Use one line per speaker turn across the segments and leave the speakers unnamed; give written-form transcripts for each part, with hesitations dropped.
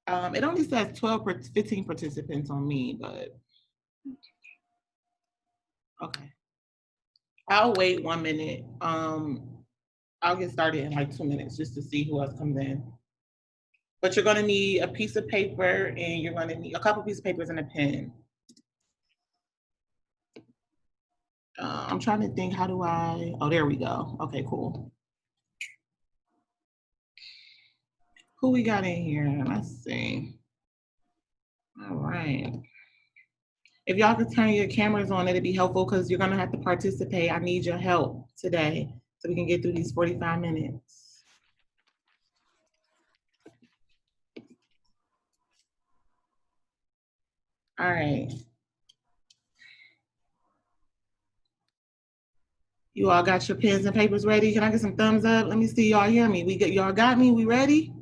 It only says 15 participants on me, but okay. I'll wait 1 minute. I'll get started in like 2 minutes just to see who else comes in. But you're gonna need a piece of paper and you're gonna need a couple pieces of papers and a pen. I'm trying to think, how do I, oh, there we go. Okay, cool. Who we got in here? Let's see. All right. If y'all could turn your cameras on, it'd be helpful because you're gonna have to participate. I need your help today so we can get through these 45 minutes. All right. You all got your pens and papers ready? Can I get some thumbs up? Let me see y'all hear me. Y'all got me? We ready?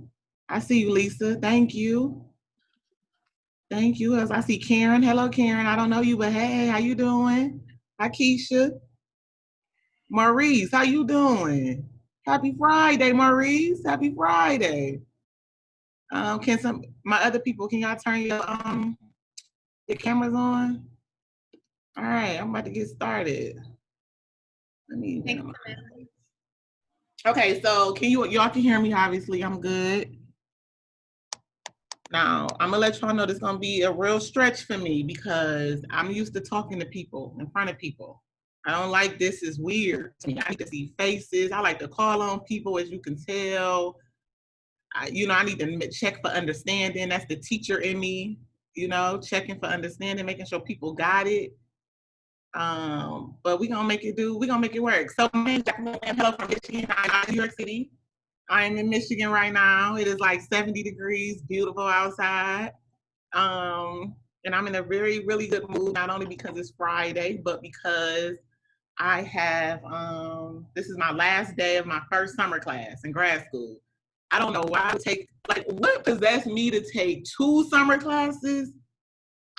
I see you, Lisa. Thank you. Thank you. As I see Karen. Hello, Karen. I don't know you, but hey, how you doing? Hi, Keisha. Maurice, how you doing? Happy Friday, Maurice. Happy Friday. Can my other people, can y'all turn your cameras on? All right, I'm about to get started. Let me. Okay, so y'all can hear me? Obviously, I'm good. Now, I'm gonna let y'all know this is gonna be a real stretch for me because I'm used to talking to people in front of people. I don't like this, is weird to me. I need to see faces. I like to call on people, as you can tell. I need to check for understanding. That's the teacher in me, checking for understanding, making sure people got it. But we're gonna make it work. So my name is Jacqueline Lamb. Hello from Michigan. I'm in New York City. I'm in Michigan right now. It is like 70 degrees, beautiful outside. And I'm in a very, really good mood, not only because it's Friday, but because I have, this is my last day of my first summer class in grad school. I don't know why I would take, what possessed me to take 2 summer classes?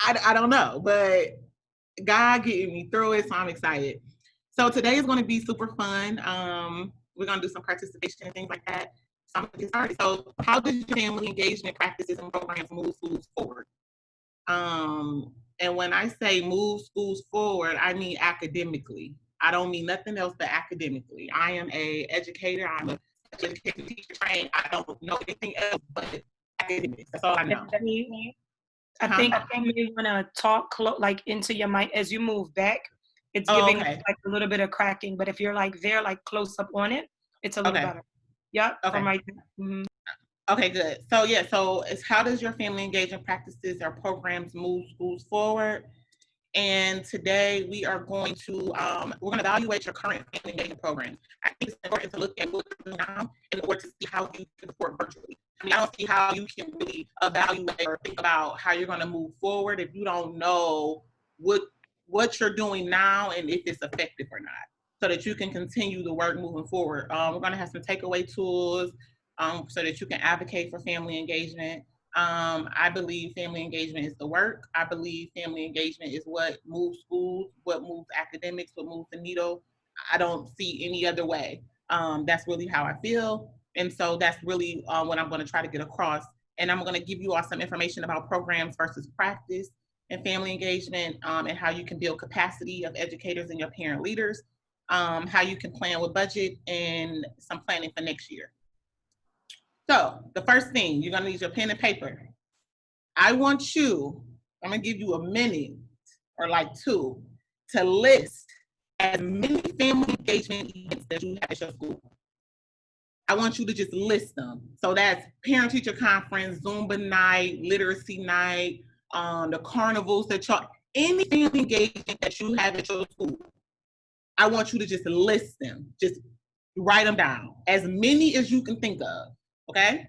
I don't know, but God getting me through it, so I'm excited. So today is going to be super fun. We're going to do some participation and things like that. So I'm going to get started. So how does your family engagement practices and programs move schools forward? And when I say move schools forward, I mean academically. I don't mean nothing else but academically. I am an educator. I'm a education teacher trained. I don't know anything else but academics. That's all I know.
I think you want to talk into your mic as you move back. It's giving like a little bit of cracking, but if you're there, close up on it, it's a little better. Yep.
Okay.
Right there. Mm-hmm.
Okay, good. So it's how does your family engagement practices or programs move schools forward? And today we are going to we're going to evaluate your current family engagement program. I think it's important to look at what you're doing now in order to see how you can support virtually. I don't see how you can really evaluate or think about how you're going to move forward if you don't know what you're doing now and if it's effective or not, so that you can continue the work moving forward. We're going to have some takeaway tools so that you can advocate for family engagement. I believe family engagement is the work. I believe family engagement is what moves schools, what moves academics, what moves the needle. I don't see any other way. That's really how I feel. And so that's really what I'm going to try to get across. And I'm going to give you all some information about programs versus practice and family engagement, and how you can build capacity of educators and your parent leaders, how you can plan with budget, and some planning for next year. So the first thing, you're going to need your pen and paper. I'm going to give you a minute or 2 to list as many family engagement events that you have at your school. I want you to just list them. So that's parent-teacher conference, Zumba night, literacy night, the carnivals any family engagement that you have at your school. I want you to just list them. Just write them down. As many as you can think of. Okay?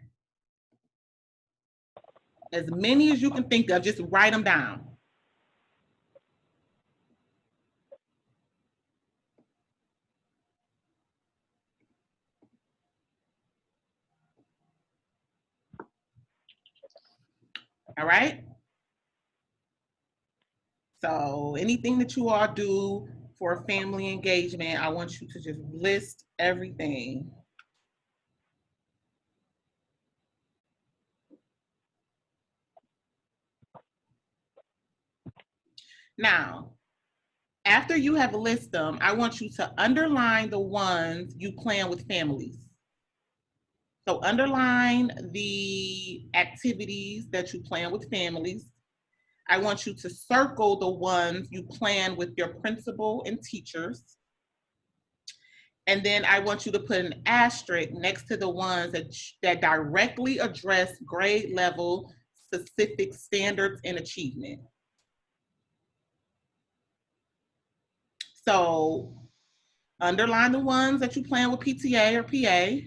As many as you can think of, just write them down. All right? So anything that you all do for family engagement, I want you to just list everything. Now, after you have listed them, I want you to underline the ones you plan with families. So underline the activities that you plan with families. I want you to circle the ones you plan with your principal and teachers. And then I want you to put an asterisk next to the ones that directly address grade level specific standards and achievement. So underline the ones that you plan with PTA or PA.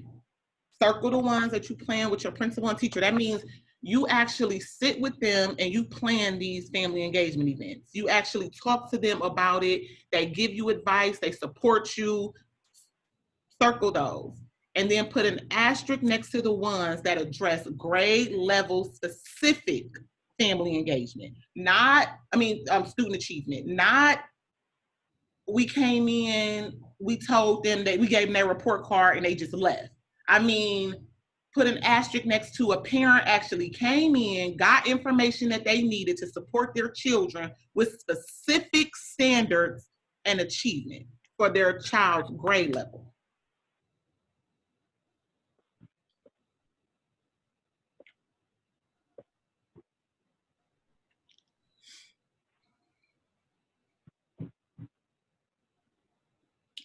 Circle the ones that you plan with your principal and teacher. That means you actually sit with them and you plan these family engagement events. You actually talk to them about it. They give you advice. They support you. Circle those. And then put an asterisk next to the ones that address grade level specific family engagement. Student achievement. Not we came in, we told them that we gave them their report card and they just left. I mean, put an asterisk next to a parent actually came in, got information that they needed to support their children with specific standards and achievement for their child's grade level.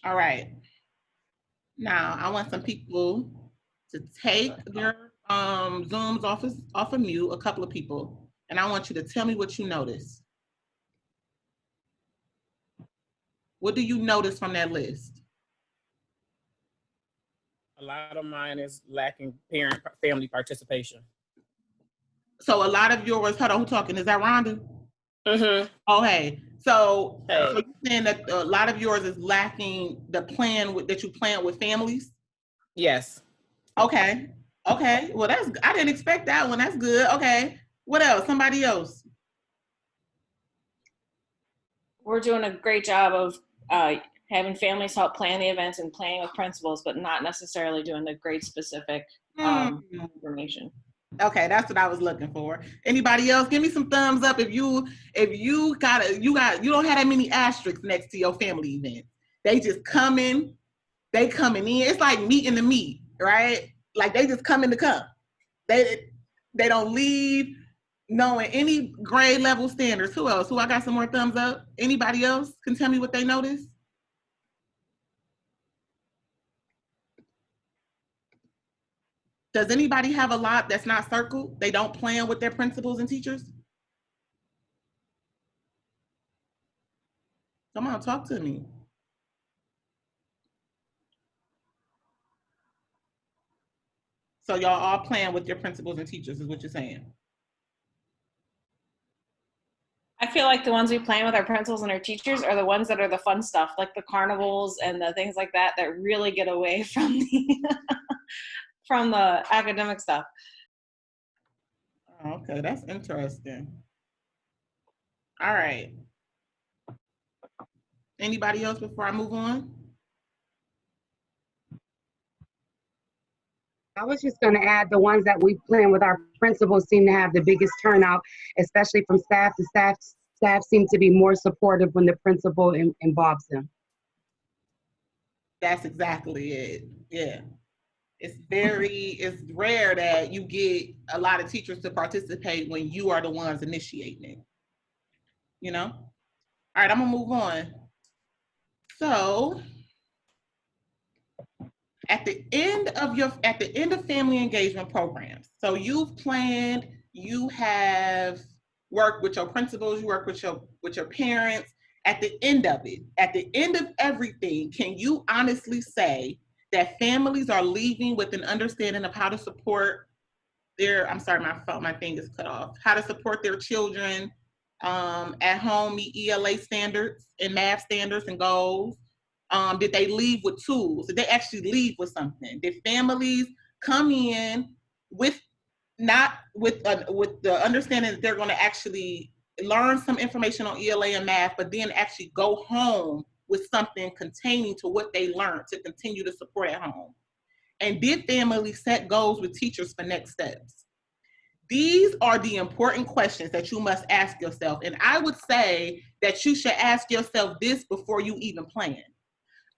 All right. Now, I want some people to take their Zooms off of mute, a couple of people, and I want you to tell me what you notice. What do you notice from that list?
A lot of mine is lacking family participation.
So a lot of yours, hold on, who's talking? Is that Rhonda?
Mm-hmm.
Oh, hey. So you're saying that a lot of yours is lacking the plan that you plan with families?
Yes.
Okay. Okay. Well, I didn't expect that one. That's good. Okay. What else? Somebody else?
We're doing a great job of having families help plan the events and planning with principals, but not necessarily doing the grade specific information.
Okay, that's what I was looking for. Anybody else? Give me some thumbs up if you don't have that many asterisks next to your family event. They just coming in. It's like meeting the meet, right? Like they just coming to come. They don't leave knowing any grade level standards. Who else? I got some more thumbs up? Anybody else can tell me what they noticed? Does anybody have a lot that's not circled? They don't plan with their principals and teachers? Come on, talk to me. So y'all all plan with your principals and teachers is what you're saying?
I feel like the ones we plan with our principals and our teachers are the ones that are the fun stuff, like the carnivals and the things like that really get away from from the academic stuff.
Okay, that's interesting. All right. Anybody else before I move on?
I was just going to add the ones that we plan with our principals seem to have the biggest turnout, especially from staff. The staff seem to be more supportive when the principal involves them.
That's exactly it. Yeah. It's rare that you get a lot of teachers to participate when you are the ones initiating it. You know? All right, I'm gonna move on. So at the end of family engagement programs, so you've planned, you have worked with your principals, you work with your parents. At the end of it, at the end of everything, can you honestly say that families are leaving with an understanding of how to support my thing is cut off. How to support their children at home, meet ELA standards and math standards and goals? Did they leave with tools? Did they actually leave with something? Did families come in with the understanding that they're going to actually learn some information on ELA and math, but then actually go home with something containing to what they learned to continue to support at home? And did families set goals with teachers for next steps? These are the important questions that you must ask yourself. And I would say that you should ask yourself this before you even plan.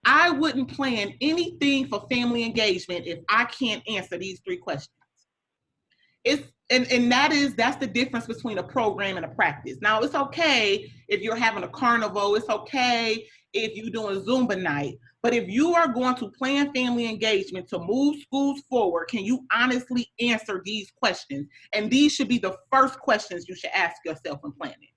I wouldn't plan anything for family engagement if I can't answer these 3 questions. That's the difference between a program and a practice. Now, it's okay if you're having a carnival, it's okay if you're doing Zumba night, but if you are going to plan family engagement to move schools forward, can you honestly answer these questions? And these should be the first questions you should ask yourself in planning.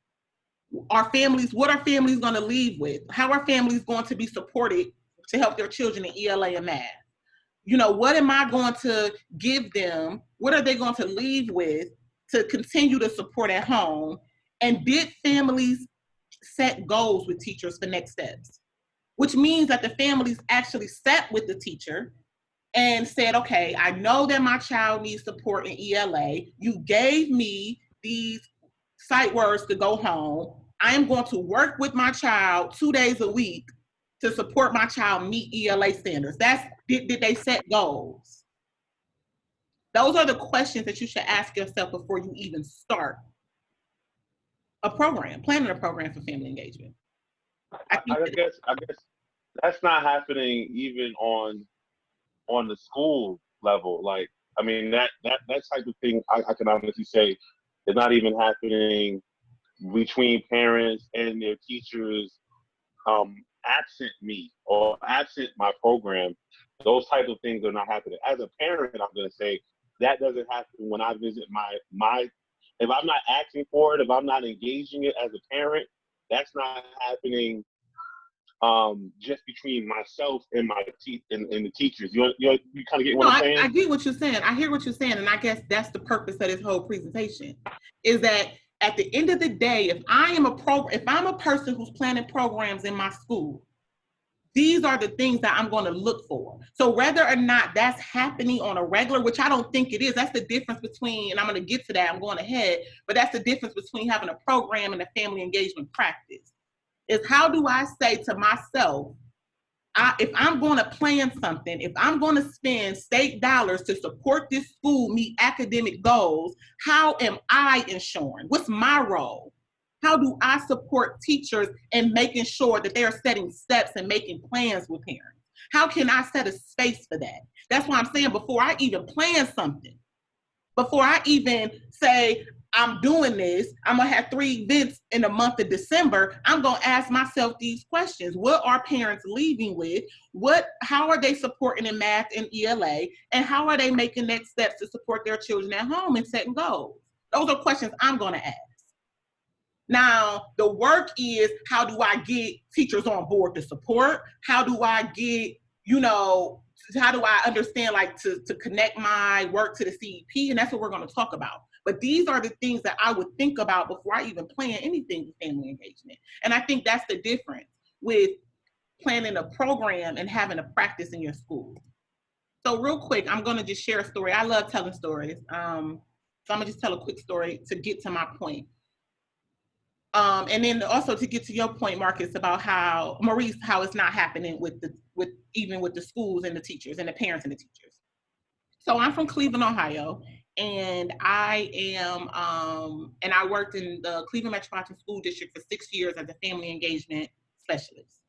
What are families going to leave with? How are families going to be supported to help their children in ELA and math? What am I going to give them? What are they going to leave with to continue to support at home? And did families set goals with teachers for next steps? Which means that the families actually sat with the teacher and said, okay, I know that my child needs support in ELA. You gave me these sight words to go home. I am going to work with my child 2 days a week to support my child meet ELA standards. Did they set goals? Those are the questions that you should ask yourself before you even start planning a program for family engagement.
I guess that's not happening even on the school level. Like, I mean, that type of thing, I can honestly say is not even happening between parents and their teachers, absent me or absent my program. Those type of things are not happening. As a parent, I'm going to say that doesn't happen when I visit my if I'm not asking for it, if I'm not engaging it as a parent, that's not happening just between myself and and the teachers. You kind of get what I'm saying?
I get what you're saying. I hear what you're saying, and I guess that's the purpose of this whole presentation, is that at the end of the day, if I'm a person who's planning programs in my school, these are the things that I'm going to look for. So whether or not that's happening on a regular, which I don't think it is, that's the difference between, and I'm going to get to that, I'm going ahead, but that's the difference between having a program and a family engagement practice, is how do I say to myself, if I'm going to plan something, if I'm going to spend state dollars to support this school meet academic goals, how am I ensuring? What's my role? How do I support teachers in making sure that they are setting steps and making plans with parents? How can I set a space for that? That's why I'm saying before I even plan something, before I even say, I'm doing this, I'm gonna have 3 events in the month of December, I'm gonna ask myself these questions. What are parents leaving with? How are they supporting in math and ELA? And how are they making next steps to support their children at home and setting goals? Those are questions I'm gonna ask. Now, the work is, how do I get teachers on board to support? How do I get, how do I understand, like, to connect my work to the CEP? And that's what we're going to talk about. But these are the things that I would think about before I even plan anything with family engagement. And I think that's the difference with planning a program and having a practice in your school. So real quick, I'm going to just share a story. I love telling stories. So I'm going to just tell a quick story to get to my point. And then also to get to your point, Marcus, about how it's not happening with the schools and the teachers and the parents and the teachers. So I'm from Cleveland, Ohio, and I worked in the Cleveland Metropolitan School District for 6 years as a family engagement specialist.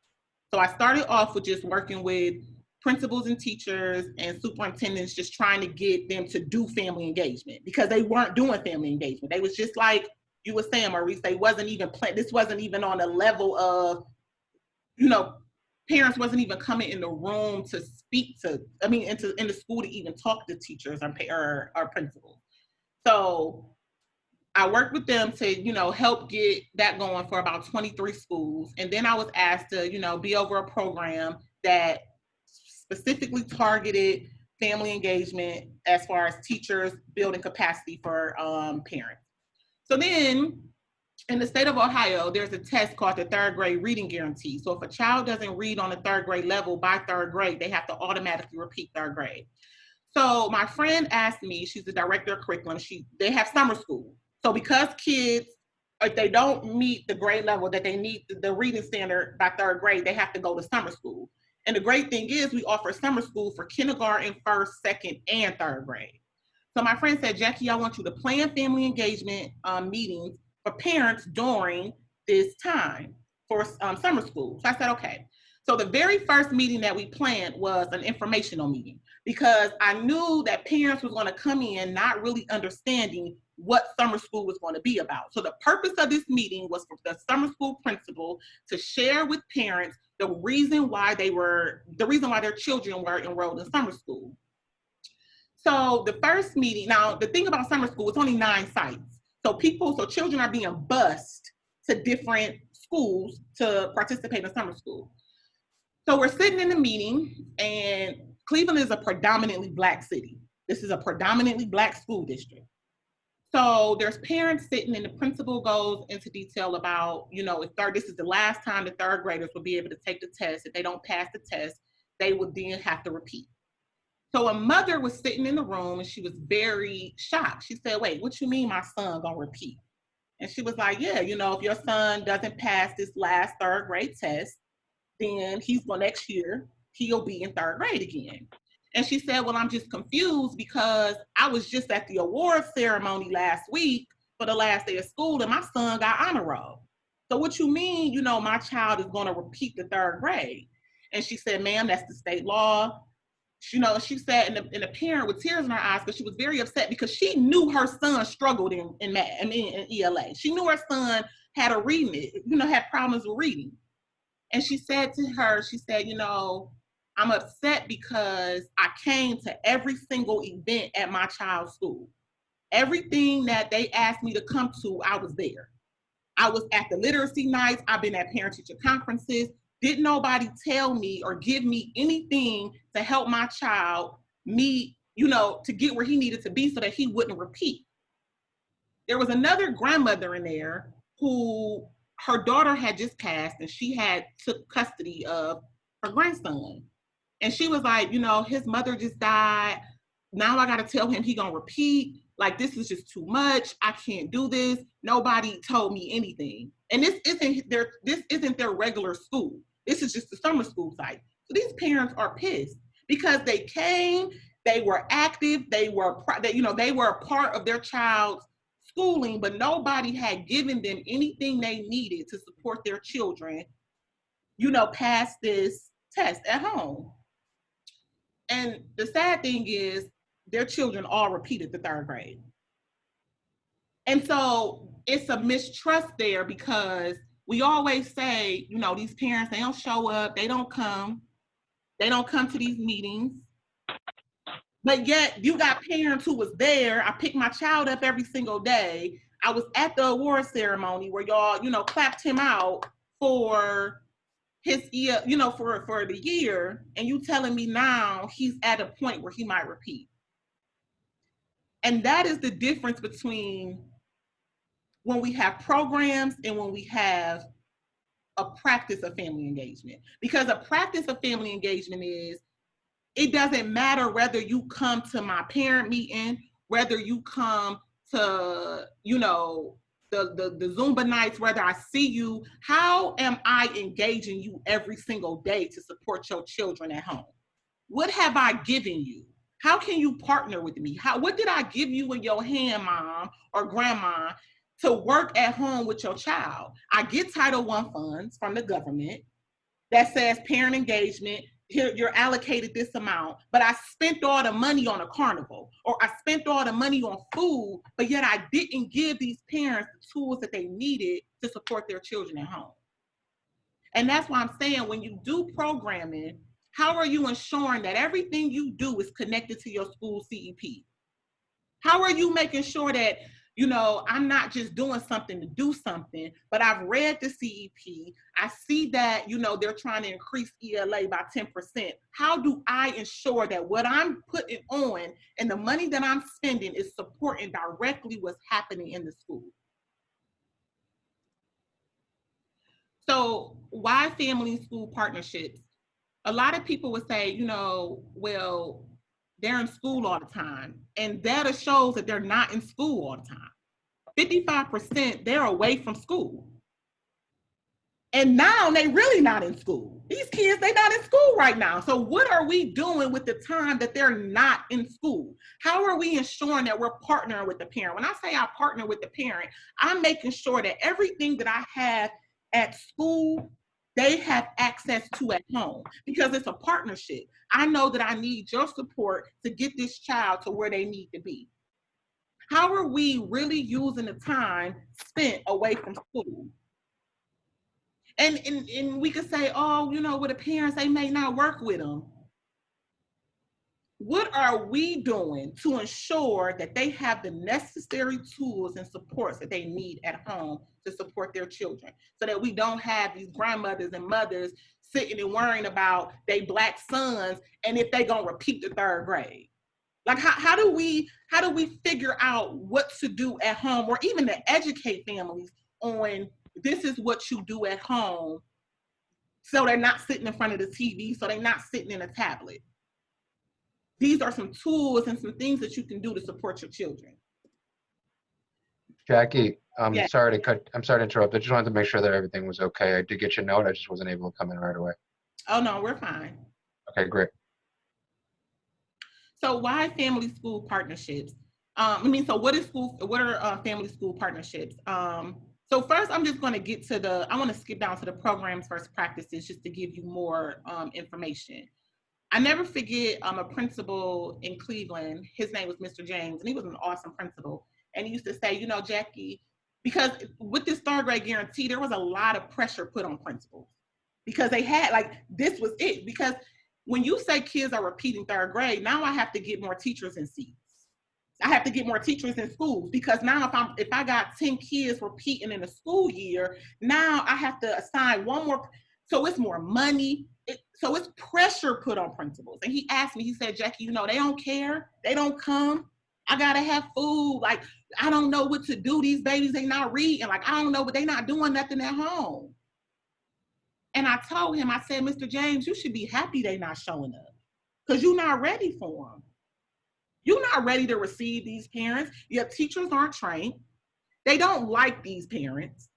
So I started off with just working with principals and teachers and superintendents, just trying to get them to do family engagement because they weren't doing family engagement. They was just like you were saying, Maurice, this wasn't even on a level of, parents wasn't even coming in the room to speak to, in the school to even talk to teachers or principals. So I worked with them to, help get that going for about 23 schools. And then I was asked to, be over a program that specifically targeted family engagement as far as teachers building capacity for parents. So then in the state of Ohio, there's a test called the 3rd grade reading guarantee. So if a child doesn't read on the 3rd grade level by 3rd grade, they have to automatically repeat 3rd grade. So my friend asked me, she's the director of curriculum, they have summer school. So because kids, if they don't meet the grade level that they need, the reading standard by 3rd grade, they have to go to summer school. And the great thing is we offer summer school for kindergarten, 1st, 2nd, and 3rd grade. So my friend said, Jackie, I want you to plan family engagement meetings for parents during this time for summer school. So I said, okay. So the very first meeting that we planned was an informational meeting, because I knew that parents was going to come in not really understanding what summer school was going to be about. So the purpose of this meeting was for the summer school principal to share with parents the reason why their children were enrolled in summer school. So the first meeting, now the thing about summer school, it's only 9 sites. So children are being bused to different schools to participate in summer school. So we're sitting in the meeting, and Cleveland is a predominantly Black city. This is a predominantly Black school district. So there's parents sitting, and the principal goes into detail about, if this is the last time the third graders will be able to take the test. If they don't pass the test, they would then have to repeat. So a mother was sitting in the room, and she was very shocked. She said, wait, what you mean my son gonna repeat? And she was like, yeah, if your son doesn't pass this last third grade test, then next year, he'll be in third grade again. And she said, well, I'm just confused because I was just at the award ceremony last week for the last day of school, and my son got honor roll. So what you mean, my child is going to repeat the third grade? And she said, ma'am, that's the state law. She said, and the parent with tears in her eyes, because she was very upset because she knew her son struggled in math, in ELA. She knew her son had had problems with reading. And she said to her, I'm upset because I came to every single event at my child's school. Everything that they asked me to come to, I was there. I was at the literacy nights. I've been at parent-teacher conferences. Didn't nobody tell me or give me anything to help my child meet, to get where he needed to be so that he wouldn't repeat. There was another grandmother in there who her daughter had just passed, and she had took custody of her grandson. And she was like, his mother just died. Now I got to tell him he gonna repeat. Like, this is just too much. I can't do this. Nobody told me anything. And this isn't their regular school. This is just the summer school site. So these parents are pissed because they came, they were active, they were a part of their child's schooling, but nobody had given them anything they needed to support their children, pass this test at home. And the sad thing is their children all repeated the third grade. And so it's a mistrust there because we always say, these parents, they don't show up, they don't come to these meetings. But yet you got parents who was there. I picked my child up every single day. I was at the award ceremony where y'all, clapped him out for his year, for the year. And you telling me now he's at a point where he might repeat. And that is the difference between when we have programs and when we have a practice of family engagement. Because a practice of family engagement is, it doesn't matter whether you come to my parent meeting, whether you come to, the Zumba nights, whether I see you, how am I engaging you every single day to support your children at home? What have I given you? How can you partner with me? What did I give you in your hand, mom or grandma, to work at home with your child? I get Title I funds from the government that says parent engagement, here you're allocated this amount, but I spent all the money on a carnival, or I spent all the money on food, but yet I didn't give these parents the tools that they needed to support their children at home. And that's why I'm saying, when you do programming, how are you ensuring that everything you do is connected to your school CEP? How are you making sure that, I'm not just doing something to do something, but I've read the CEP. I see that, they're trying to increase ELA by 10%. How do I ensure that what I'm putting on and the money that I'm spending is supporting directly what's happening in the school? So why family school partnerships? A lot of people would say, well, they're in school all the time. And data shows that they're not in school all the time. 55%, they're away from school. And now they really not in school. These kids, they not in school right now. So what are we doing with the time that they're not in school? How are we ensuring that we're partnering with the parent? When I say I partner with the parent, I'm making sure that everything that I have at school, they have access to at home, because it's a partnership. I know that I need your support to get this child to where they need to be. How are we really using the time spent away from school? And we could say, oh, you know, with the parents, they may not work with them. What are we doing to ensure that they have the necessary tools and supports that they need at home to support their children, so that we don't have these grandmothers and mothers sitting and worrying about their Black sons and if they're gonna repeat the 3rd grade? Like, how do we figure out what to do at home, or even to educate families on this is what you do at home, so they're not sitting in front of the TV, so they're not sitting in a tablet. These are some tools and some things that you can do to support your children.
Jackie, I'm sorry to interrupt. I just wanted to make sure that everything was okay. I did get your note. I just wasn't able to come in right away.
Oh no, we're fine.
Okay, great.
So why family school partnerships? So what are family school partnerships? So first, I'm just going to get to I want to skip down to the programs versus practices, just to give you more information. I never forget a principal in Cleveland. His name was Mr. James, and he was an awesome principal. And he used to say, you know, Jackie, because with this 3rd grade guarantee, there was a lot of pressure put on principals, because they had, like, this was it. Because when you say kids are repeating 3rd grade, now I have to get more teachers in seats. I have to get more teachers in schools, because now if I got 10 kids repeating in a school year, now I have to assign one more. So it's more money. So it's pressure put on principals. And he asked me, he said, Jackie, you know, they don't care. They don't come. I gotta have food. Like, I don't know what to do. These babies, they not reading. Like, I don't know, but they not doing nothing at home. And I told him, I said, Mr. James, you should be happy they not showing up, because you're not ready for them. You're not ready to receive these parents. Your teachers aren't trained. They don't like these parents.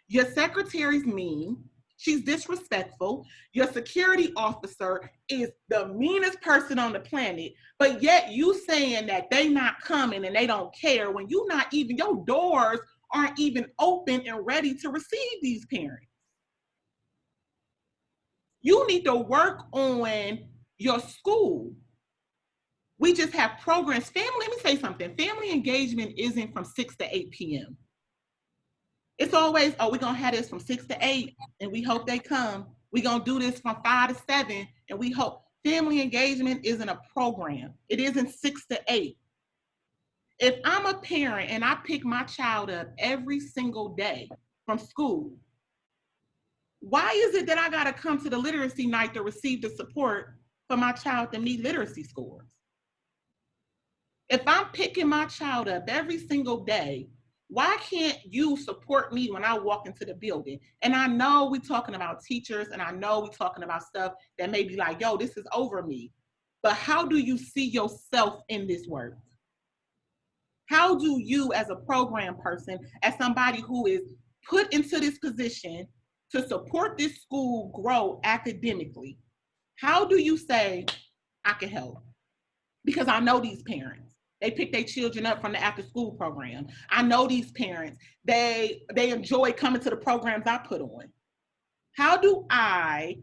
Your secretary's mean. She's disrespectful. Your security officer is the meanest person on the planet, but yet you saying that they not coming and they don't care, when you not even, your doors aren't even open and ready to receive these parents. You need to work on your school. We just have programs. Let me say something. Family engagement isn't from 6 to 8 p.m. It's always, oh, we're going to have this from 6 to 8, and we hope they come. We're going to do this from 5 to 7, and we hope. Family engagement isn't a program. It isn't 6 to 8. If I'm a parent and I pick my child up every single day from school, why is it that I got to come to the literacy night to receive the support for my child to meet literacy scores? If I'm picking my child up every single day, why can't you support me when I walk into the building? And I know we're talking about teachers, and I know we're talking about stuff that may be like, yo, this is over me. But how do you see yourself in this work? How do you, as a program person, as somebody who is put into this position to support this school grow academically, how do you say, I can help? Because I know these parents. They pick their children up from the after school program. I know these parents, they enjoy coming to the programs I put on. How do I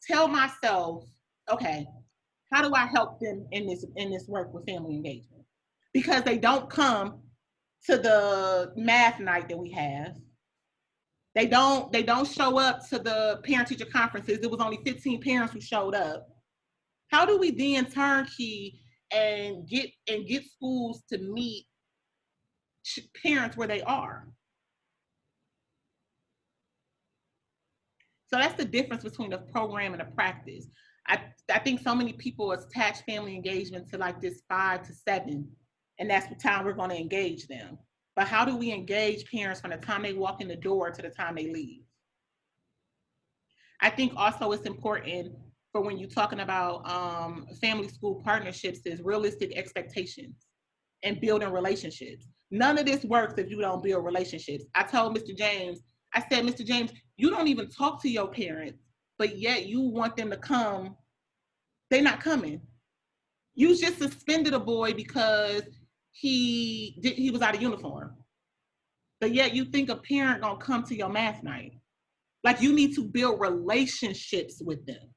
tell myself, okay, how do I help them in this work with family engagement? Because they don't come to the math night that we have. They don't show up to the parent-teacher conferences. It was only 15 parents who showed up. How do we then turnkey and get schools to meet parents where they are? So that's the difference between a program and a practice. I think so many people attach family engagement to like this 5 to 7, and that's the time we're going to engage them. But how do we engage parents from the time they walk in the door to the time they leave? I think also it's important for when you're talking about family school partnerships is realistic expectations and building relationships. None of this works if you don't build relationships. I told Mr. James, I said, Mr. James, You don't even talk to your parents, but yet you want them to come. They're not coming. You just suspended a boy because he was out of uniform. But yet you think a parent gonna come to your math night. Like, you need to build relationships with them.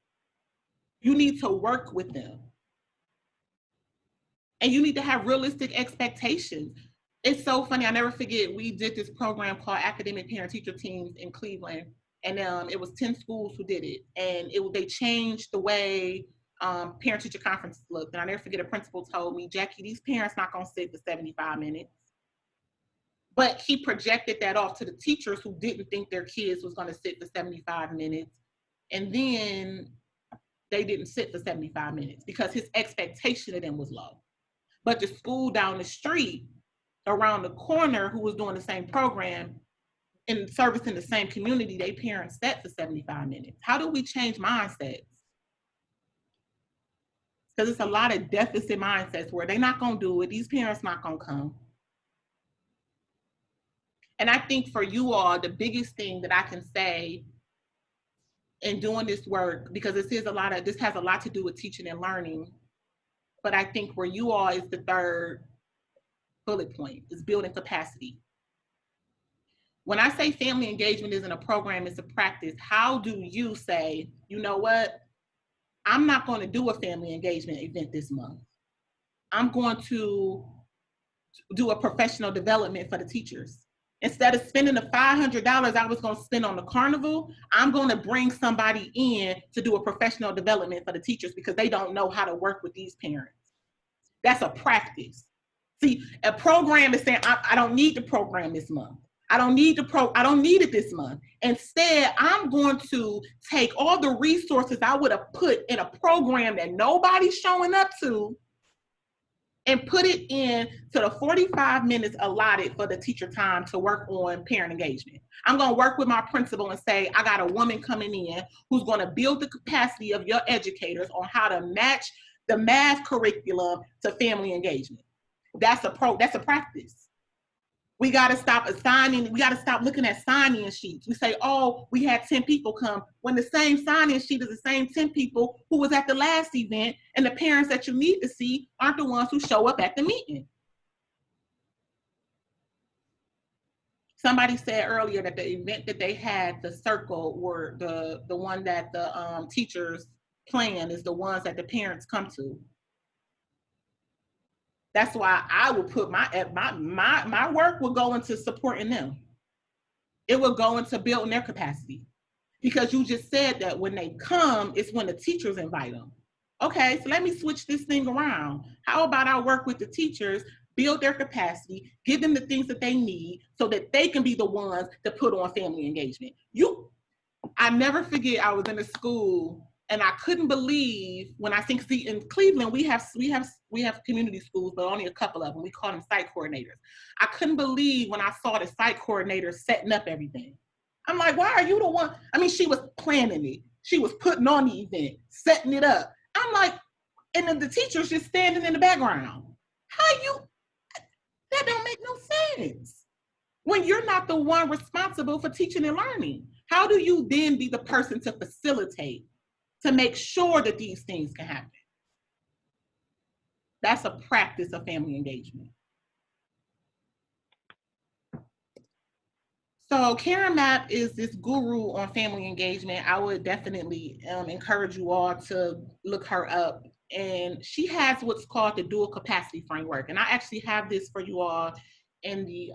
You need to work with them. And you need to have realistic expectations. It's so funny, I never forget, we did this program called Academic Parent-Teacher Teams in Cleveland, and it was 10 schools who did it. And they changed the way parent-teacher conferences looked. And I never forget, a principal told me, Jackie, these parents not gonna sit for 75 minutes. But he projected that off to the teachers who didn't think their kids was gonna sit for 75 minutes. And then they didn't sit for 75 minutes because his expectation of them was low. But the school down the street, around the corner, who was doing the same program and servicing the same community, they parents sat for 75 minutes. How do we change mindsets? Because it's a lot of deficit mindsets where they're not gonna do it, these parents not gonna come. And I think for you all, the biggest thing that I can say in doing this work, because this has a lot to do with teaching and learning, but I think where you all is the third bullet point, is building capacity. When I say family engagement isn't a program, it's a practice, how do you say, you know what, I'm not going to do a family engagement event this month. I'm going to do a professional development for the teachers. Instead of spending the $500 I was going to spend on the carnival, I'm going to bring somebody in to do a professional development for the teachers because they don't know how to work with these parents. That's a practice. See, a program is saying, I don't need the program this month. I don't need it this month. Instead, I'm going to take all the resources I would have put in a program that nobody's showing up to and put it in to the 45 minutes allotted for the teacher time to work on parent engagement. I'm going to work with my principal and say, I got a woman coming in who's going to build the capacity of your educators on how to match the math curriculum to family engagement. That's a practice. We got to stop assigning, we got to stop looking at sign-in sheets. We say, oh, we had 10 people come, when the same sign-in sheet is the same 10 people who was at the last event, and the parents that you need to see aren't the ones who show up at the meeting. Somebody said earlier that the event that they had, the circle, were the one that the teachers plan is the ones that the parents come to. That's why I would put my work will go into supporting them. It will go into building their capacity. Because you just said that when they come, it's when the teachers invite them. Okay, so let me switch this thing around. How about I work with the teachers, build their capacity, give them the things that they need so that they can be the ones to put on family engagement. I never forget, I was in a school and I couldn't believe when I think, see, in Cleveland, we have community schools, but only a couple of them. We call them site coordinators. I couldn't believe when I saw the site coordinator setting up everything. I'm like, why are you the one? I mean, she was planning it. She was putting on the event, setting it up. I'm like, and then the teacher's just standing in the background. That don't make no sense. When you're not the one responsible for teaching and learning, how do you then be the person to facilitate, to make sure that these things can happen? That's a practice of family engagement. So Karen Mapp is this guru on family engagement. I would definitely encourage you all to look her up. And she has what's called the dual capacity framework. And I actually have this for you all in the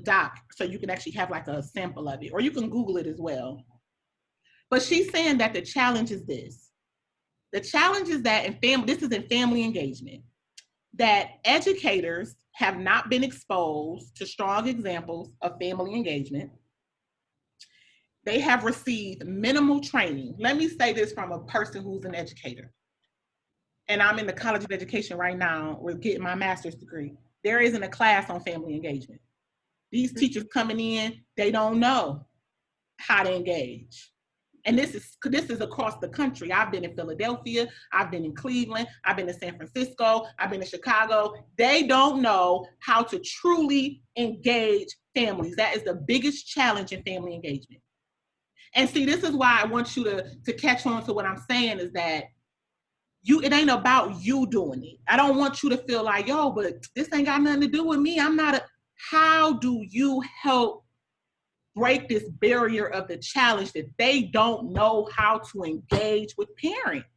doc, so you can actually have like a sample of it, or you can Google it as well. But she's saying that the challenge is this. The challenge is that this is in family engagement, that educators have not been exposed to strong examples of family engagement. They have received minimal training. Let me say this from a person who's an educator. And I'm in the College of Education right now. We're getting my master's degree. There isn't a class on family engagement. These teachers coming in, they don't know how to engage. And this is across the country. I've been in Philadelphia, I've been in Cleveland, I've been in San Francisco, I've been in Chicago. They don't know how to truly engage families. That is the biggest challenge in family engagement. And see, this is why I want you to catch on to what I'm saying, is that it ain't about you doing it. I don't want you to feel like, yo, but this ain't got nothing to do with me. How do you help break this barrier of the challenge that they don't know how to engage with parents?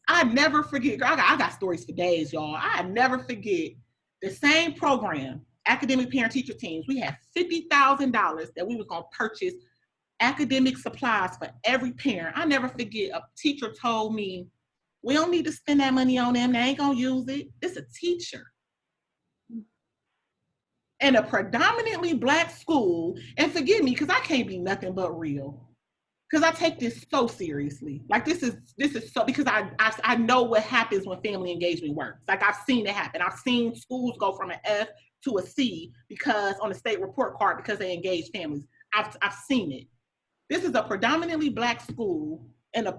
I never forget, girl, I got stories for days, y'all. I never forget the same program, academic parent-teacher teams. We had $50,000 that we was gonna purchase academic supplies for every parent. I never forget, a teacher told me, we don't need to spend that money on them. They ain't gonna use it. It's a teacher. In a predominantly Black school, and forgive me, because I can't be nothing but real, because I take this so seriously. Like this is so, because I know what happens when family engagement works. Like I've seen it happen. I've seen schools go from an F to a C because on the state report card, because they engage families. I've seen it. This is a predominantly Black school in a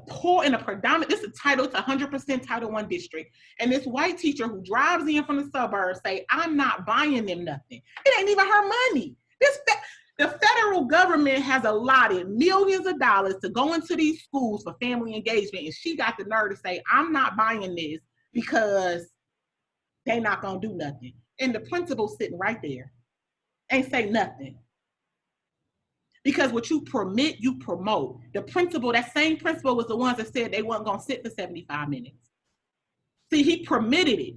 predominant, this is Title, it's 100% Title I district. And this white teacher who drives in from the suburbs say, I'm not buying them nothing. It ain't even her money. The federal government has allotted millions of dollars to go into these schools for family engagement. And she got the nerve to say, I'm not buying this because they not gonna do nothing. And the principal's sitting right there, ain't say nothing. Because what you permit, you promote. The principal, that same principal was the ones that said they weren't gonna sit for 75 minutes. See, he permitted it.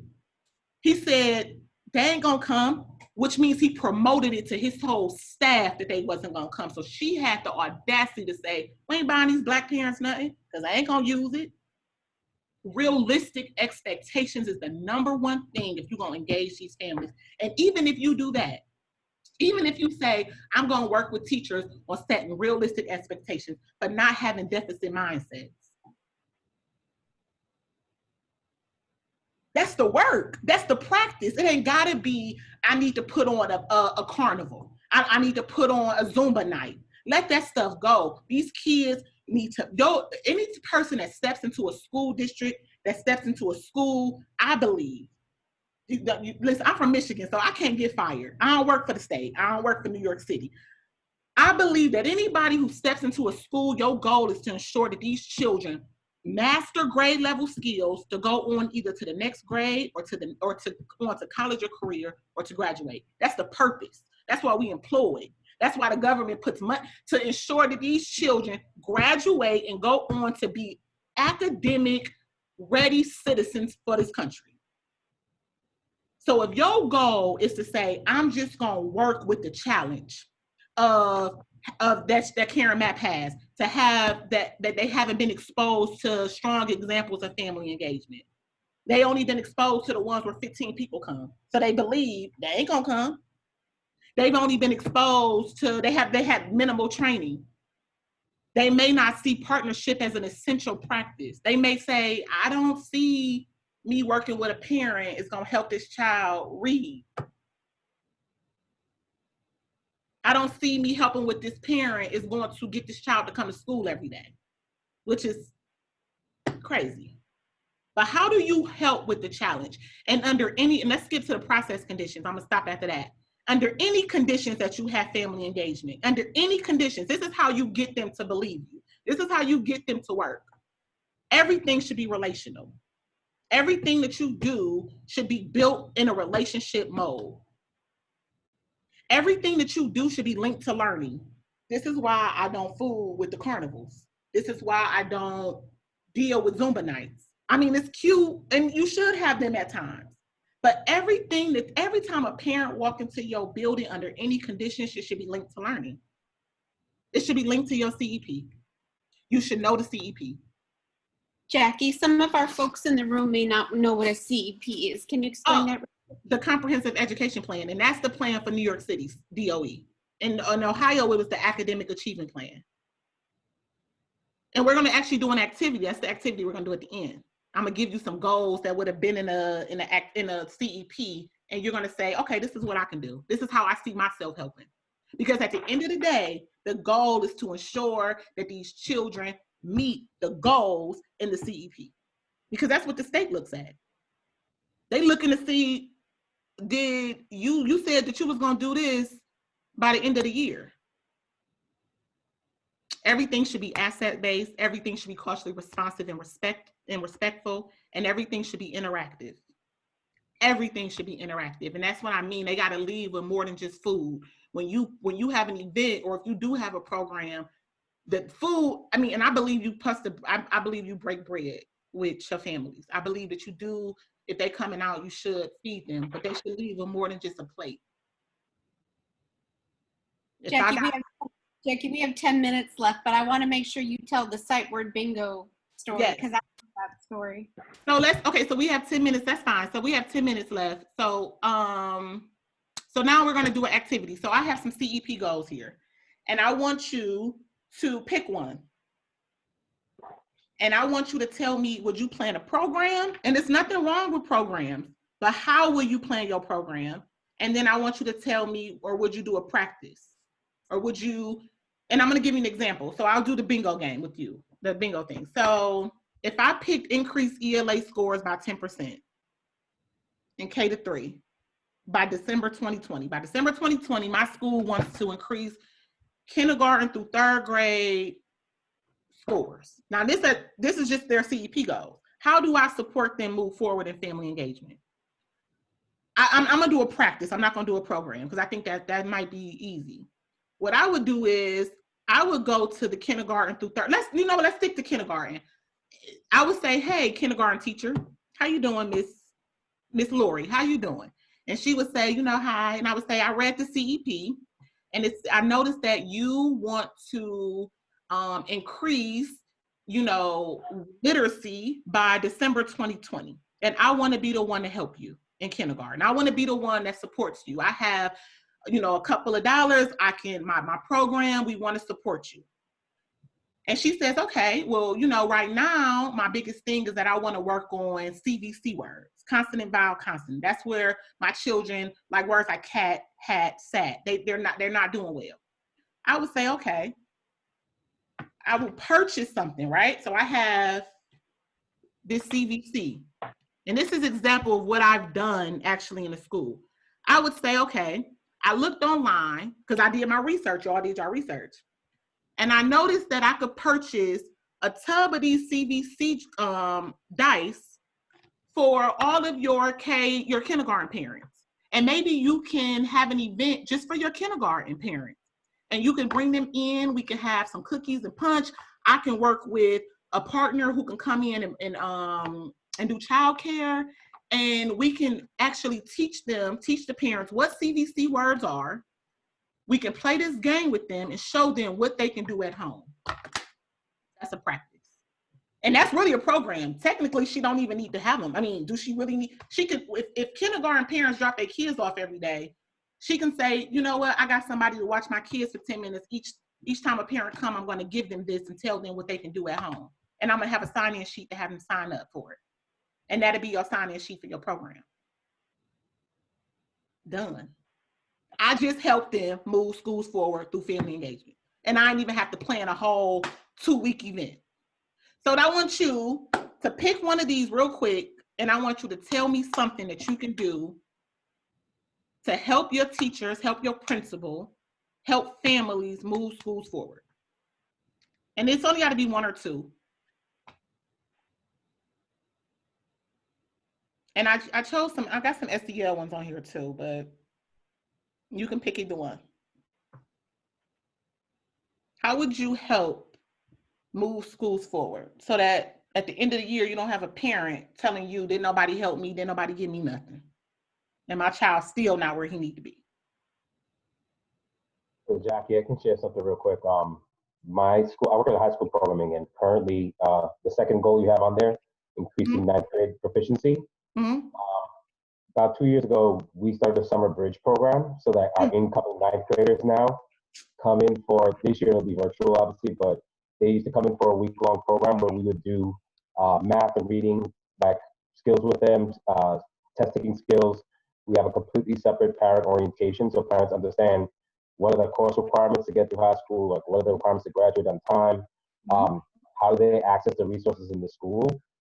He said, they ain't gonna come, which means he promoted it to his whole staff that they wasn't gonna come. So she had the audacity to say, we ain't buying these Black parents nothing, because I ain't gonna use it. Realistic expectations is the #1 thing if you're gonna engage these families. And even if you do that, even if you say, I'm going to work with teachers on setting realistic expectations, but not having deficit mindsets. That's the work. That's the practice. It ain't got to be, I need to put on a carnival. I need to put on a Zumba night. Let that stuff go. These kids need to, any person that steps into a school district, that steps into a school, I believe, listen, I'm from Michigan, so I can't get fired. I don't work for the state. I don't work for New York City. I believe that anybody who steps into a school, your goal is to ensure that these children master grade level skills to go on either to the next grade or to go on to college or career or to graduate. That's the purpose. That's why we employ. That's why the government puts money to ensure that these children graduate and go on to be academic ready citizens for this country. So if your goal is to say, I'm just gonna work with the challenge of that Karen Mapp has, to have that they haven't been exposed to strong examples of family engagement. They only been exposed to the ones where 15 people come. So they believe they ain't gonna come. They've only been exposed to, they had minimal training. They may not see partnership as an essential practice. They may say, I don't see me working with a parent is going to help this child read. I don't see me helping with this parent is going to get this child to come to school every day, which is crazy. But how do you help with the challenge? And let's skip to the process conditions. I'm going to stop after that. Under any conditions that you have family engagement, under any conditions, this is how you get them to believe you. This is how you get them to work. Everything should be relational. Everything that you do should be built in a relationship mode. Everything that you do should be linked to learning. This is why I don't fool with the carnivals. This is why I don't deal with Zumba nights. I mean, it's cute and you should have them at times. But every time a parent walks into your building under any conditions, it should be linked to learning. It should be linked to your CEP. You should know the CEP.
Jackie, some of our folks in the room may not know what a CEP is. Can you explain that?
The Comprehensive Education Plan, and that's the plan for New York City's DOE. In Ohio, it was the Academic Achievement Plan. And we're going to actually do an activity. That's the activity we're going to do at the end. I'm going to give you some goals that would have been in a CEP, and you're going to say, okay, this is what I can do. This is how I see myself helping. Because at the end of the day, the goal is to ensure that these children meet the goals in the CEP. Because that's what the state looks at. They looking to see, did you said that you was gonna do this by the end of the year. Everything should be asset-based, everything should be culturally responsive and respectful, and everything should be interactive. Everything should be interactive. And that's what I mean. They gotta leave with more than just food. When you have an event, or if you do have a program, the food, I mean, and I believe I believe you break bread with your families. I believe that you do, if they coming out, you should feed them, but they should leave with more than just a plate.
Jackie, we have 10 minutes left, but I want to make sure you tell the sight word bingo story, because I love that story.
So we have 10 minutes, that's fine. So we have 10 minutes left. So so now we're gonna do an activity. So I have some CEP goals here, and I want you to pick one. And I want you to tell me, would you plan a program? And there's nothing wrong with programs, but how will you plan your program? And then I want you to tell me, or would you do a practice? Or would you, and I'm gonna give you an example. So I'll do the bingo game with you, the bingo thing. So if I picked increased ELA scores by 10% in K to 3 by December 2020. By December 2020, my school wants to increase kindergarten through 3rd grade scores. Now this is just their CEP goals. How do I support them move forward in family engagement? I'm gonna do a practice. I'm not gonna do a program, because I think that might be easy. What I would do is I would go to the kindergarten through 3rd. Let's stick to kindergarten. I would say, hey, kindergarten teacher, how you doing, Miss Lori? How you doing? And she would say, hi. And I would say, I read the CEP, and I noticed that you want to increase, literacy by December 2020. And I want to be the one to help you in kindergarten. I want to be the one that supports you. I have, a couple of dollars. My program, we want to support you. And she says, okay, well, right now, my biggest thing is that I want to work on CVC words, consonant, vowel, consonant. That's where my children, like words like cat, hat, sat, they're not doing well. I would say, okay, I will purchase something, right? So I have this CVC. And this is an example of what I've done actually in the school. I would say, okay, I looked online because I did my research, y'all did your research. And I noticed that I could purchase a tub of these CVC dice for all of your kindergarten parents. And maybe you can have an event just for your kindergarten parents. And you can bring them in. We can have some cookies and punch. I can work with a partner who can come in and do childcare. And we can actually teach the parents what CVC words are. We can play this game with them and show them what they can do at home. That's a practice. And that's really a program. Technically, she don't even need to have them. I mean, do she really need, she could, if kindergarten parents drop their kids off every day, she can say, you know what, I got somebody to watch my kids for 10 minutes. Each time a parent come, I'm gonna give them this and tell them what they can do at home. And I'm gonna have a sign-in sheet to have them sign up for it. And that'll be your sign-in sheet for your program. Done. I just helped them move schools forward through family engagement. And I didn't even have to plan a whole 2-week event. So I want you to pick one of these real quick, and I want you to tell me something that you can do to help your teachers, help your principal, help families move schools forward. And it's only got to be 1 or 2. And I chose I got some SEL ones on here too, but you can pick either one. How would you help move schools forward so that at the end of the year, you don't have a parent telling you, didn't nobody help me, didn't nobody give me nothing, and my child's still not where he needs to be?
So Jackie, I can share something real quick. My school, I work in the high school programming, and currently the second goal you have on there, increasing 9th grade proficiency.
Mm-hmm.
About 2 years ago, we started a summer bridge program so that our incoming 9th graders now come in for, this year it'll be virtual obviously, but they used to come in for a week-long program where we would do math and reading back skills with them, test taking skills. We have a completely separate parent orientation so parents understand what are the course requirements to get through high school, like what are the requirements to graduate on time, how do they access the resources in the school.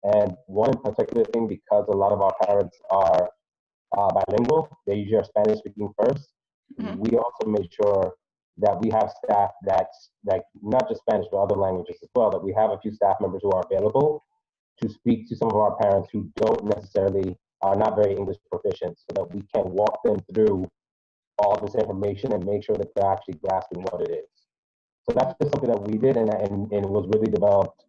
And one particular thing, because a lot of our parents are bilingual, they usually are Spanish speaking first. We also make sure that we have staff that's like not just Spanish but other languages as well, that we have a few staff members who are available to speak to some of our parents who don't necessarily are not very English proficient, so that we can walk them through all this information and make sure that they're actually grasping what it is. So that's just something that we did, and it was really developed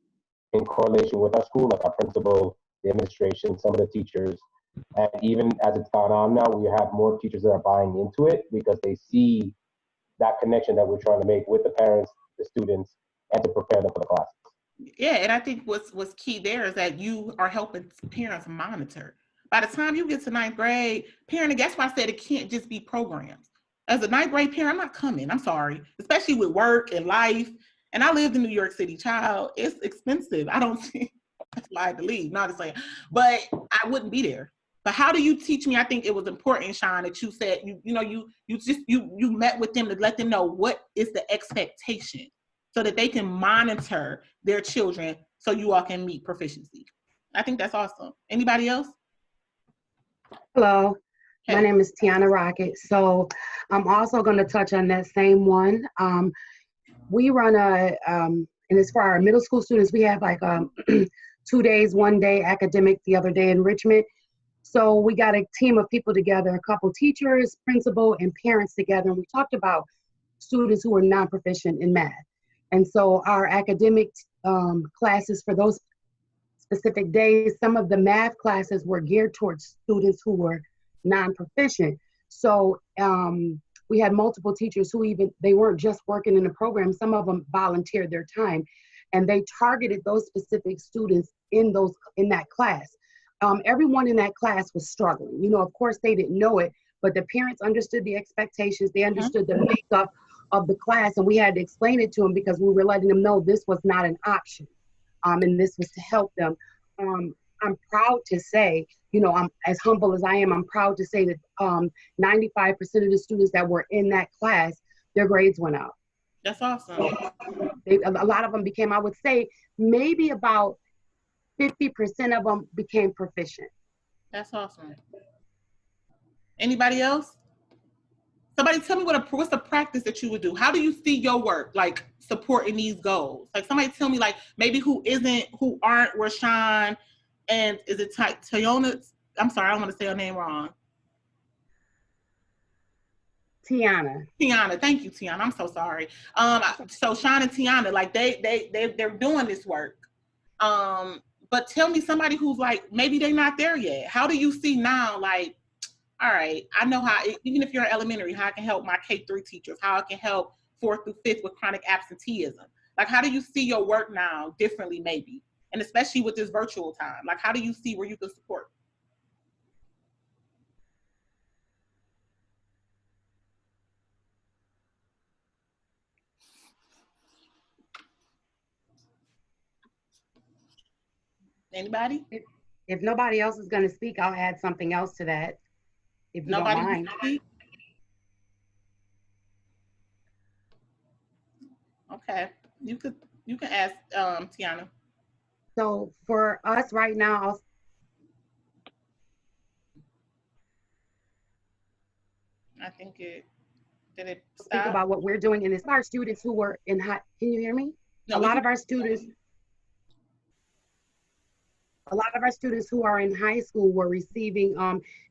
in correlation with our school, like our principal, the administration, some of the teachers. And even as it's gone on now, we have more teachers that are buying into it because they see that connection that we're trying to make with the parents, the students, and to prepare them for the classes.
Yeah, and I think what's key there is that you are helping parents monitor. By the time you get to ninth grade, parenting, that's why I said it can't just be programs. As a ninth grade parent, I'm not coming, I'm sorry, especially with work and life. And I lived in New York City, child, it's expensive. I don't see, that's why I had to leave, not to say, but I wouldn't be there. But how do you teach me? I think it was important, Sean, that you said, you met with them to let them know what is the expectation so that they can monitor their children so you all can meet proficiency. I think that's awesome. Anybody else?
Hello,
Hey.
My name is Tiana Rocket. So I'm also going to touch on that same one. We run and it's for our middle school students, we have like 2 days, 1 day academic, the other day enrichment. So we got a team of people together, a couple teachers, principal, and parents together, and we talked about students who are non-proficient in math. And so our academic classes for those specific days, some of the math classes were geared towards students who were non-proficient. So we had multiple teachers who they weren't just working in the program, some of them volunteered their time, and they targeted those specific students in that class. Everyone in that class was struggling. You know, of course they didn't know it, but the parents understood the expectations, they understood the makeup of the class, and we had to explain it to them because we were letting them know this was not an option, and this was to help them. I'm proud to say, you know, I'm as humble as I am, I'm proud to say that 95% of the students that were in that class, their grades went up.
That's awesome.
A lot of them became, I would say, maybe about 50% of them became proficient.
That's awesome. Anybody else? Somebody tell me what's the practice that you would do? How do you see your work, like supporting these goals? Like somebody tell me, like maybe who aren't Rashawn, and is it Tiana? I'm sorry, I don't want to say her name wrong.
Tiana.
Tiana, thank you, Tiana. I'm so sorry. So Sean and Tiana, like they're doing this work. But tell me somebody who's like maybe they're not there yet. How do you see now, like, all right, I know how, even if you're in elementary, how I can help my K-3 teachers, how I can help 4th through 5th with chronic absenteeism. Like, how do you see your work now differently, maybe? And especially with this virtual time, like, how do you see where you can support? Anybody?
If nobody else is going to speak, I'll add something else to that, if you don't mind.
Okay, you can ask Tiana.
So for us right now,
I think did it stop?
Think about what we're doing in this. Our students who were in high, can you hear me?
No,
a lot of our students who are in high school were receiving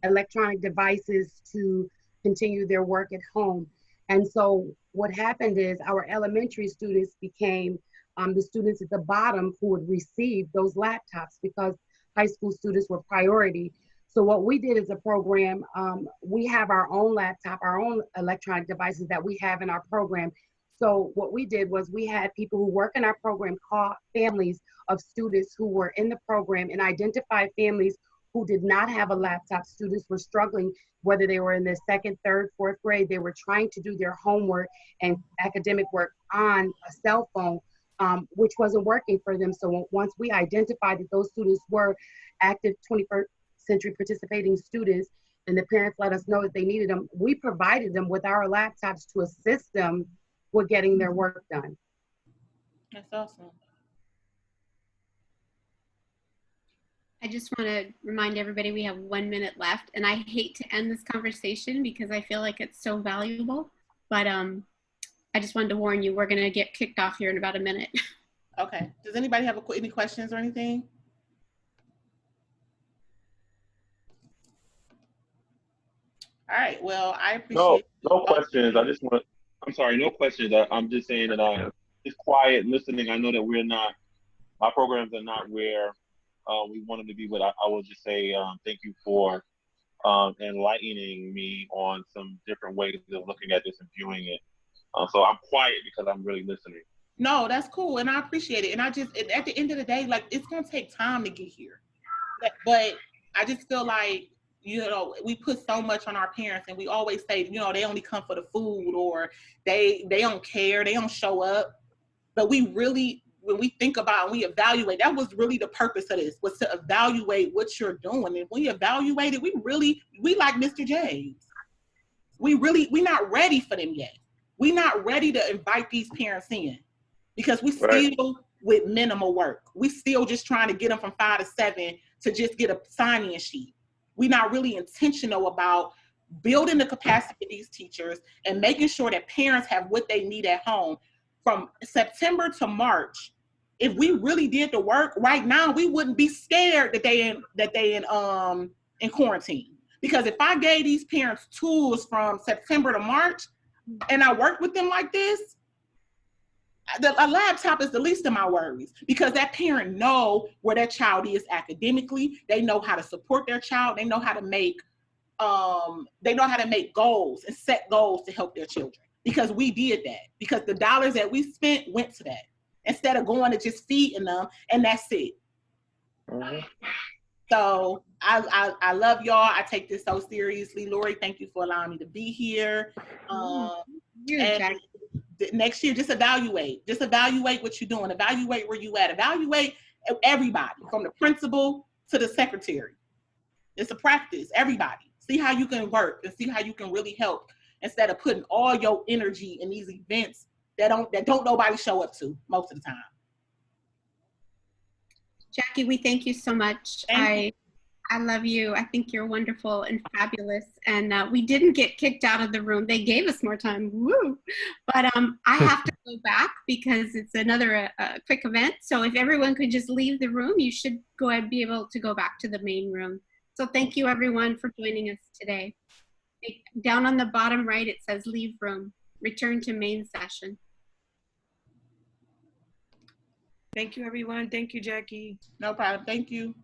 electronic devices to continue their work at home. And so what happened is our elementary students became the students at the bottom who would receive those laptops because high school students were priority. So what we did as a program, we have our own laptop, our own electronic devices that we have in our program. So what we did was we had people who work in our program call families of students who were in the program and identify families who did not have a laptop. Students were struggling, whether they were in the 2nd, 3rd, 4th grade, they were trying to do their homework and academic work on a cell phone, which wasn't working for them. So once we identified that those students were active 21st century participating students, and the parents let us know that they needed them, we provided them with our laptops to assist them with getting their work done.
That's awesome.
I just want to remind everybody we have 1 minute left, and I hate to end this conversation because I feel like it's so valuable, but I just wanted to warn you, we're going to get kicked off here in about a minute.
Okay. Does anybody have any questions or anything? All right. Well, I appreciate
no questions. I just want. I'm sorry, no questions. I'm just saying that I'm just quiet listening. I know that my programs are not where we want them to be, but I will just say thank you for enlightening me on some different ways of looking at this and viewing it. So I'm quiet because I'm really listening.
No, that's cool, and I appreciate it. And I just, at the end of the day, like, it's gonna take time to get here, but I just feel like, you know, we put so much on our parents, and we always say, you know, they only come for the food, or they don't care, they don't show up. But we really, when we think about and we evaluate, that was really the purpose of this, was to evaluate what you're doing. And when we evaluate it, we like Mr. James. We're not ready for them yet. We're not ready to invite these parents in because we still with minimal work. We still just trying to get them from 5 to 7 to just get a sign-in sheet. We're not really intentional about building the capacity of these teachers and making sure that parents have what they need at home. From September to March, if we really did the work right now, we wouldn't be scared that they in quarantine. Because if I gave these parents tools from September to March and I worked with them like this, a laptop is the least of my worries, because that parent know where their child is academically. They know how to support their child. They know how to make goals and set goals to help their children, because we did that, because the dollars that we spent went to that instead of going to just feeding them and that's it. Mm-hmm. So I love y'all. I take this so seriously. Lori, thank you for allowing me to be here. And next year, just evaluate what you're doing. Evaluate where you at. Evaluate everybody, from the principal to the secretary. It's a practice. Everybody. See how you can work and see how you can really help, instead of putting all your energy in these events that don't nobody show up to most of the time.
Jackie, we thank you so much. I love you. I think you're wonderful and fabulous. And we didn't get kicked out of the room. They gave us more time. Woo! But I have to go back because it's another quick event. So if everyone could just leave the room, you should go ahead and be able to go back to the main room. So thank you, everyone, for joining us today. Down on the bottom right, it says leave room. Return to main session.
Thank you, everyone. Thank you, Jackie.
No problem. Thank you.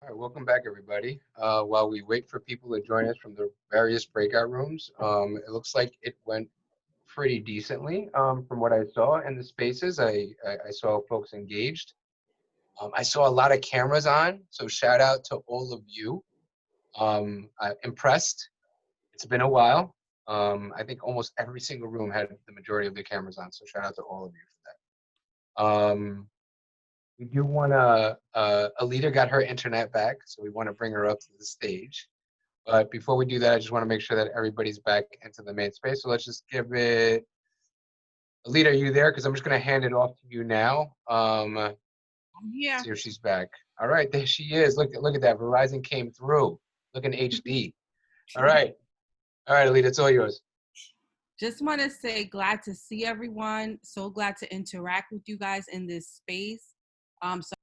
All right, welcome back, everybody. While we wait for people to join us from the various breakout rooms, it looks like it went pretty decently from what I saw in the spaces. I saw folks engaged. I saw a lot of cameras on, so shout out to all of you. I'm impressed. It's been a while. I think almost every single room had the majority of the cameras on, so shout out to all of you for that. We do want to, Alita got her internet back, so we want to bring her up to the stage. But before we do that, I just want to make sure that everybody's back into the main space. So let's just give it, Alita, are you there? Because I'm just going to hand it off to you now.
Yeah.
See if she's back. All right, there she is. Look at that. Verizon came through. Looking HD. All right, Alita, it's all yours.
Just want to say glad to see everyone. So glad to interact with you guys in this space. So